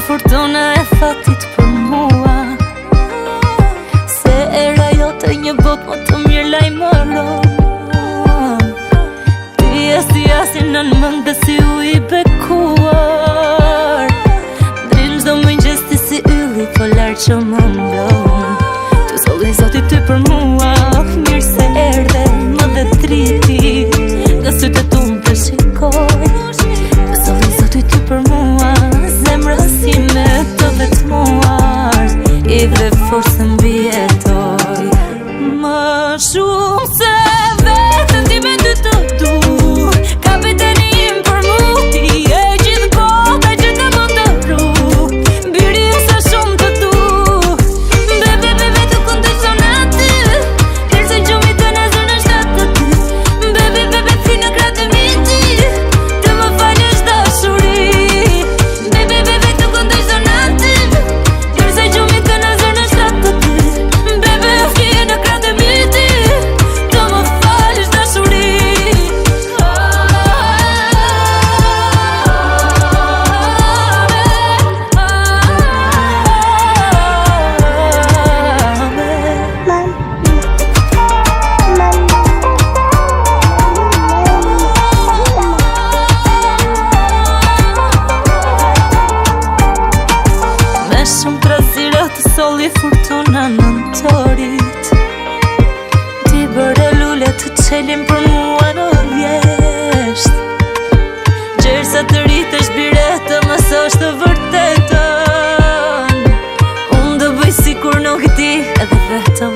Fortuna e fatit për mua, se era jote një bot më të mirë lajmëron. Ti e si asin në mëngë dhe si u i bekuar, drinë çdo mëngjes ti si ylli polar që më mblon. Të solli zoti ty për mua, mirë se erdhe më dhe triti, nga sytë tu më të shikoj. Të solli zoti ty për mua, zemra si me të vetmuar, i dhe forse mbijetoj. Më shumë se vetën ti me dy të du, kapiteni im për mu, ti e gjithë bota që të më të pru, birim sa shumë të du. Bebe, bebe, të kondicion aty, tërë se gjumi të nëzër në shtatë të ty. Bebe, bebe, fi në kratë e miti, të më falësh dashuri. Bebe, bebe, të kondicion aty, tërë se gjumi të nëzër në shtatë të ty. Bebe, fi në kratë e miti, të më falësh dashuri. Me shumë trazira të solli fortuna në torit, ti bëre lule të qelin për mua në vjesht. Gjersa të rritesh biretë mës është vërtetën, unë do bëj si kur nuk di edhe vetëm